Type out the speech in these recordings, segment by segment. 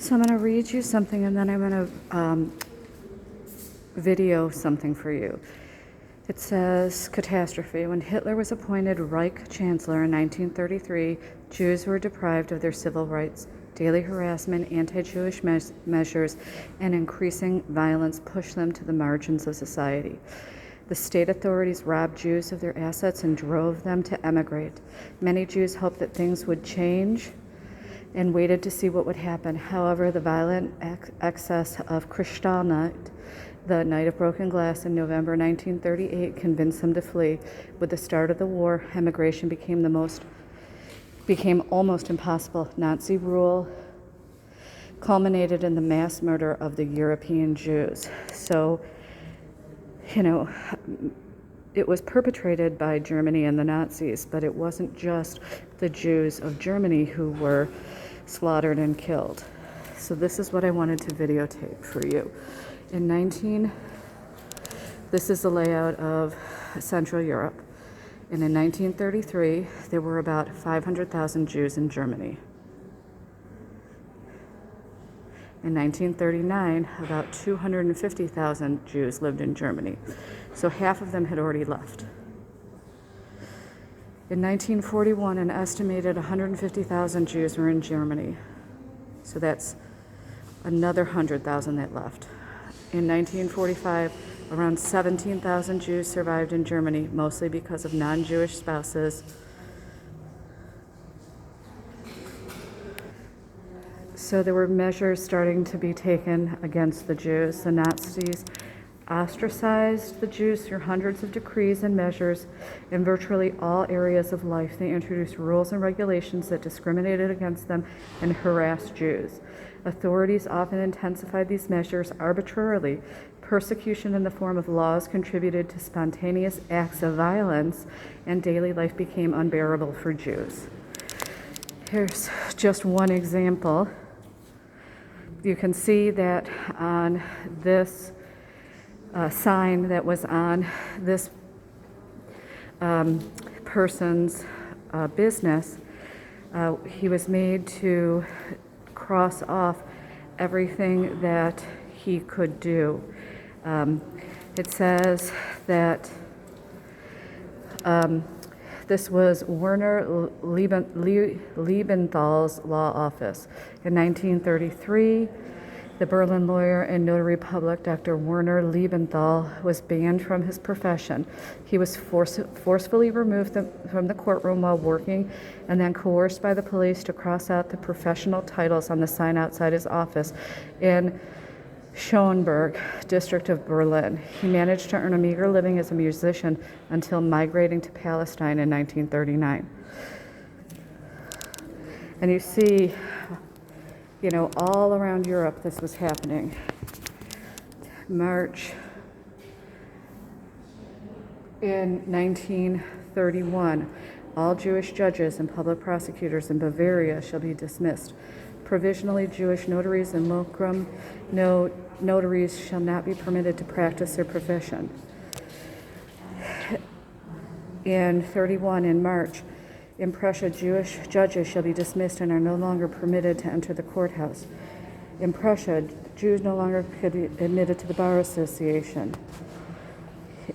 So I'm going to read you something, and then I'm going to video something for you. It says, catastrophe. When Hitler was appointed Reich Chancellor in 1933, Jews were deprived of their civil rights. Daily harassment, anti-Jewish measures, and increasing violence pushed them to the margins of society. The state authorities robbed Jews of their assets and drove them to emigrate. Many Jews hoped that things would change and waited to see what would happen. However, the violent excess of Kristallnacht, the Night of Broken Glass in November 1938, convinced them to flee. With the start of the war, emigration became almost impossible. Nazi rule culminated in the mass murder of the European Jews. So, it was perpetrated by Germany and the Nazis, but it wasn't just the Jews of Germany who were slaughtered and killed. So this is what I wanted to videotape for you. This is the layout of Central Europe. And in 1933, there were about 500,000 Jews in Germany. In 1939, about 250,000 Jews lived in Germany. So half of them had already left. In 1941, an estimated 150,000 Jews were in Germany. So that's another 100,000 that left. In 1945, around 17,000 Jews survived in Germany, mostly because of non-Jewish spouses. So there were measures starting to be taken against the Jews. The Nazis ostracized the Jews through hundreds of decrees and measures in virtually all areas of life. They introduced rules and regulations that discriminated against them and harassed Jews. Authorities often intensified these measures arbitrarily. Persecution in the form of laws contributed to spontaneous acts of violence, and daily life became unbearable for Jews. Here's just one example. You can see that on this sign that was on this person's business, he was made to cross off everything that he could do. It says that this was Werner Liebenthal's law office. In 1933, the Berlin lawyer and notary public, Dr. Werner Liebenthal, was banned from his profession. He was forcefully removed from the courtroom while working and then coerced by the police to cross out the professional titles on the sign outside his office in Schöneberg, district of Berlin. He managed to earn a meager living as a musician until migrating to Palestine in 1939. And you see, all around Europe this was happening. March in 1931, all Jewish judges and public prosecutors in Bavaria shall be dismissed. Provisionally Jewish notaries and locum notaries shall not be permitted to practice their profession. In 31, in March, in Prussia, Jewish judges shall be dismissed and are no longer permitted to enter the courthouse. In Prussia, Jews no longer could be admitted to the Bar Association.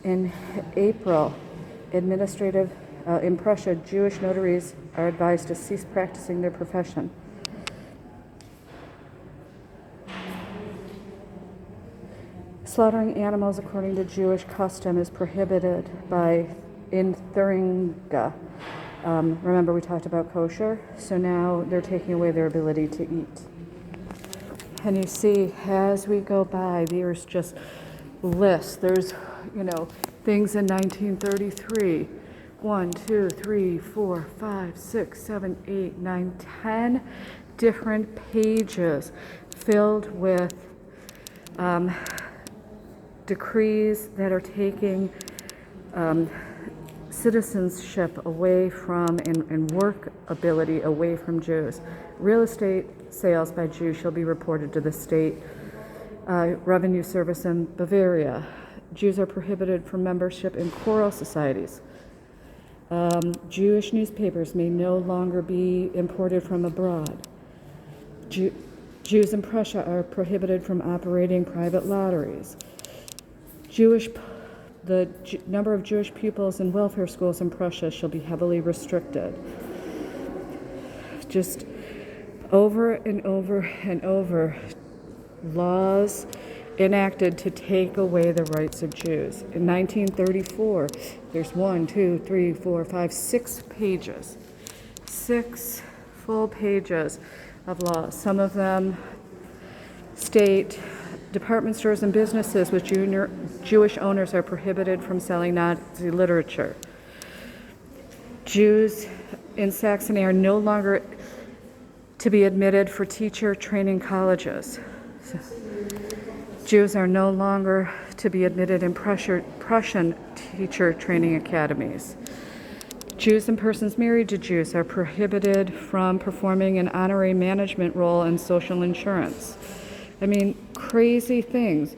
In April, in Prussia, Jewish notaries are advised to cease practicing their profession. Slaughtering animals according to Jewish custom is prohibited in Thuringia. Remember we talked about kosher? So now they're taking away their ability to eat. And you see, as we go by, there's just lists. There's, things in 1933. 1, 2, 3, 4, 5, 6, 7, 8, 9, 10 different pages filled with decrees that are taking citizenship away from and work ability away from Jews. Real estate sales by Jews shall be reported to the state revenue service in Bavaria. Jews are prohibited from membership in choral societies. Jewish newspapers may no longer be imported from abroad. Jews in Prussia are prohibited from operating private lotteries. The number of Jewish pupils in welfare schools in Prussia shall be heavily restricted. Just over and over and over, laws enacted to take away the rights of Jews. In 1934, there's 6 pages, 6 full pages of laws. Some of them state department stores and businesses with Jewish owners are prohibited from selling Nazi literature. Jews in Saxony are no longer to be admitted for teacher training colleges. Jews are no longer to be admitted in Prussian teacher training academies. Jews and persons married to Jews are prohibited from performing an honorary management role in social insurance. I mean, crazy things.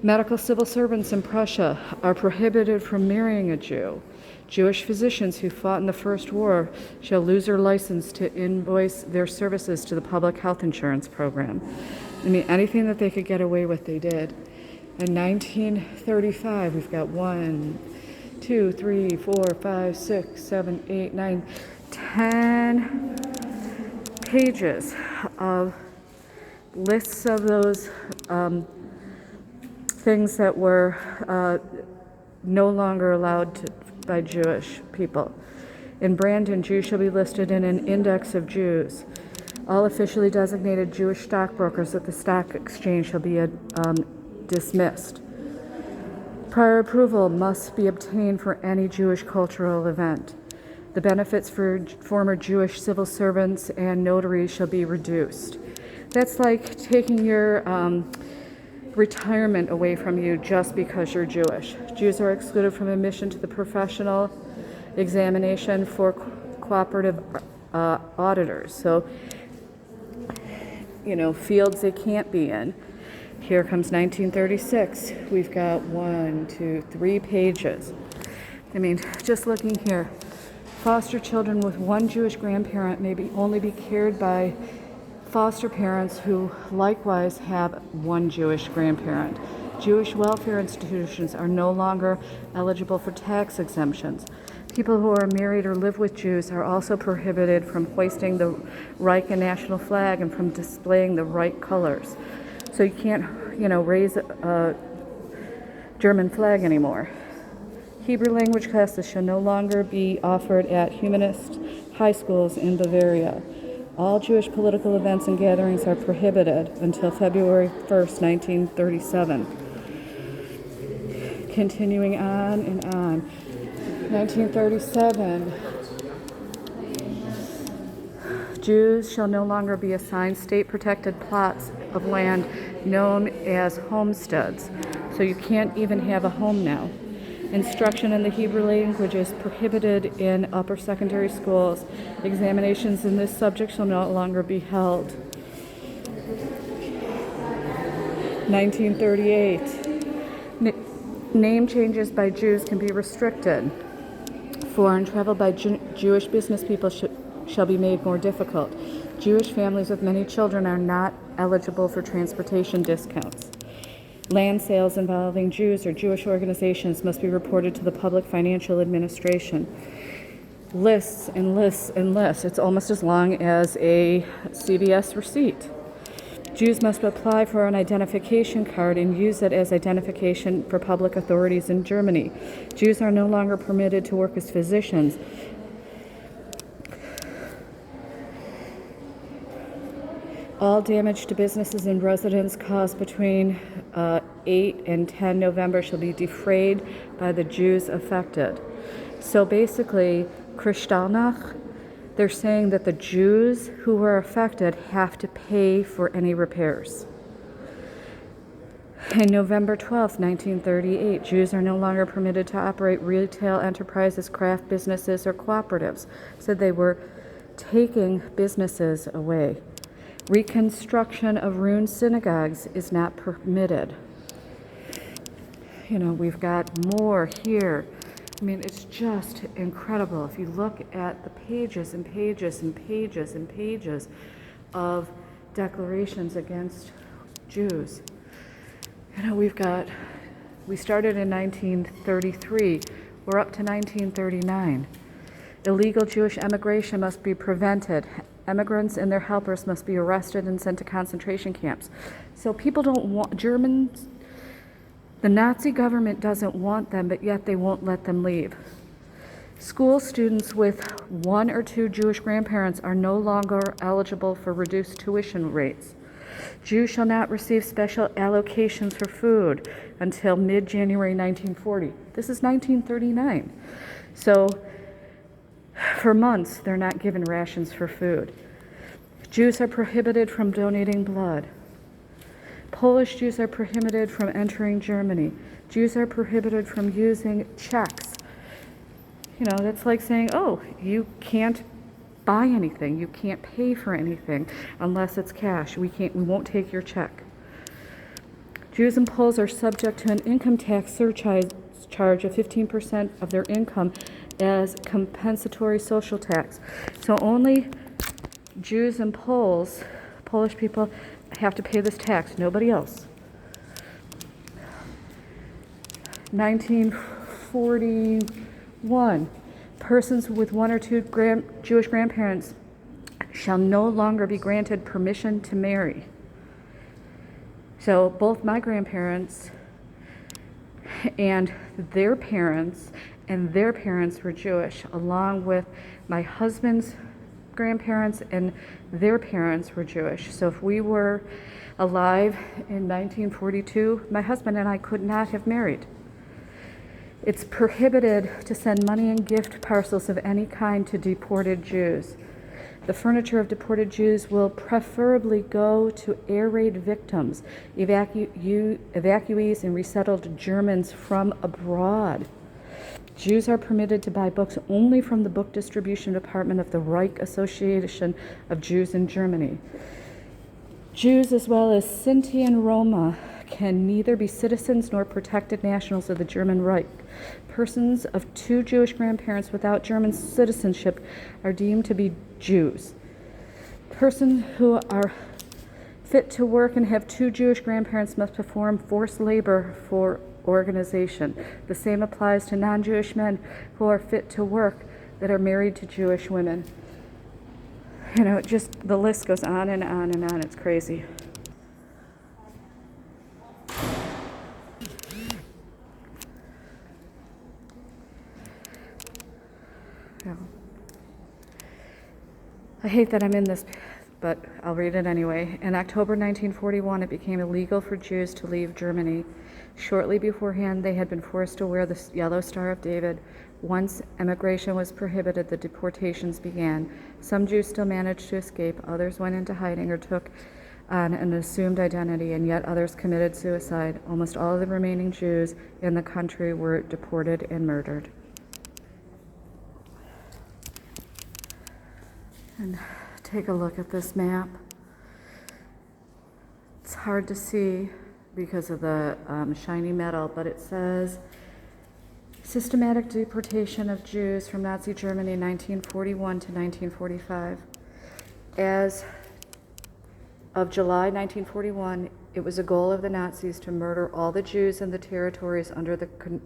Medical civil servants in Prussia are prohibited from marrying a Jew. Jewish physicians who fought in the First War shall lose their license to invoice their services to the public health insurance program. I mean, anything that they could get away with, they did. In 1935, we've got 1, 2, 3, 4, 5, 6, 7, 8, 9, 10 pages of lists of those things that were no longer allowed by Jewish people. In Brandon, Jews shall be listed in an index of Jews. All officially designated Jewish stockbrokers at the stock exchange shall be dismissed. Prior approval must be obtained for any Jewish cultural event. The benefits for former Jewish civil servants and notaries shall be reduced. That's like taking your retirement away from you just because you're Jewish. Jews are excluded from admission to the professional examination for cooperative auditors. So, fields they can't be in. Here comes 1936. We've got 1, 2, 3 pages. I mean, just looking here. Foster children with one Jewish grandparent may only be cared by foster parents who likewise have one Jewish grandparent. Jewish welfare institutions are no longer eligible for tax exemptions. People who are married or live with Jews are also prohibited from hoisting the Reich and national flag and from displaying the Reich colors. So you can't, raise a German flag anymore. Hebrew language classes shall no longer be offered at humanist high schools in Bavaria. All Jewish political events and gatherings are prohibited until February 1st, 1937. Continuing on and on. 1937. Jews shall no longer be assigned state-protected plots of land known as homesteads. So you can't even have a home now. Instruction in the Hebrew language is prohibited in upper secondary schools. Examinations in this subject shall no longer be held. 1938. Name changes by Jews can be restricted. Foreign travel by Jewish business people shall be made more difficult. Jewish families with many children are not eligible for transportation discounts. Land sales involving Jews or Jewish organizations must be reported to the Public Financial Administration. Lists and lists and lists. It's almost as long as a CVS receipt. Jews must apply for an identification card and use it as identification for public authorities in Germany. Jews are no longer permitted to work as physicians. All damage to businesses and residents caused between 8 and 10 November shall be defrayed by the Jews affected. So basically, Kristallnacht, they're saying that the Jews who were affected have to pay for any repairs. And November 12th, 1938, Jews are no longer permitted to operate retail enterprises, craft businesses, or cooperatives. So they were taking businesses away. Reconstruction of ruined synagogues is not permitted. We've got more here. I mean, it's just incredible. If you look at the pages and pages and pages and pages of declarations against Jews. You know, we started in 1933, we're up to 1939. Illegal Jewish emigration must be prevented. Immigrants and their helpers must be arrested and sent to concentration camps. So people don't want Germans, the Nazi government doesn't want them, but yet they won't let them leave. School students with 1 or 2 Jewish grandparents are no longer eligible for reduced tuition rates. Jews shall not receive special allocations for food until mid-January 1940. This is 1939. So for months, they're not given rations for food. Jews are prohibited from donating blood. Polish Jews are prohibited from entering Germany. Jews are prohibited from using checks. You know, that's like saying, oh, you can't buy anything, you can't pay for anything unless it's cash. We won't take your check. Jews and Poles are subject to an income tax surcharge of 15% of their income as compensatory social tax. So only Jews and Poles, Polish people, have to pay this tax, nobody else. 1941, persons with 1 or 2 Jewish grandparents shall no longer be granted permission to marry. So both my grandparents and their parents were Jewish, along with my husband's grandparents and their parents were Jewish. So if we were alive in 1942, my husband and I could not have married. It's prohibited to send money and gift parcels of any kind to deported Jews. The furniture of deported Jews will preferably go to air raid victims, evacuees and resettled Germans from abroad. Jews are permitted to buy books only from the book distribution department of the Reich Association of Jews in Germany. Jews as well as Sinti and Roma can neither be citizens nor protected nationals of the German Reich. Persons of 2 Jewish grandparents without German citizenship are deemed to be Jews. Persons who are fit to work and have 2 Jewish grandparents must perform forced labor for organization. The same applies to non-Jewish men who are fit to work that are married to Jewish women. You know, the list goes on and on and on. It's crazy. Yeah. I hate that I'm in this, but I'll read it anyway. In October 1941, it became illegal for Jews to leave Germany. Shortly beforehand, they had been forced to wear the Yellow Star of David. Once emigration was prohibited, the deportations began. Some Jews still managed to escape, others went into hiding or took on an assumed identity, and yet others committed suicide. Almost all of the remaining Jews in the country were deported and murdered. And take a look at this map. It's hard to see because of the shiny metal, but it says systematic deportation of Jews from Nazi Germany 1941 to 1945. As of July 1941, it was a goal of the Nazis to murder all the Jews in the territories under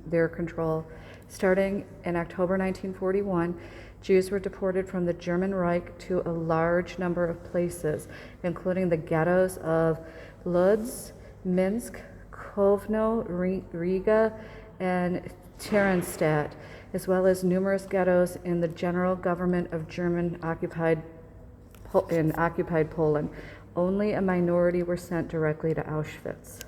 their control. Starting in October 1941, Jews were deported from the German Reich to a large number of places, including the ghettos of Lodz, Minsk, Kovno, Riga, and Theresienstadt, as well as numerous ghettos in the general government of occupied Poland. Only a minority were sent directly to Auschwitz.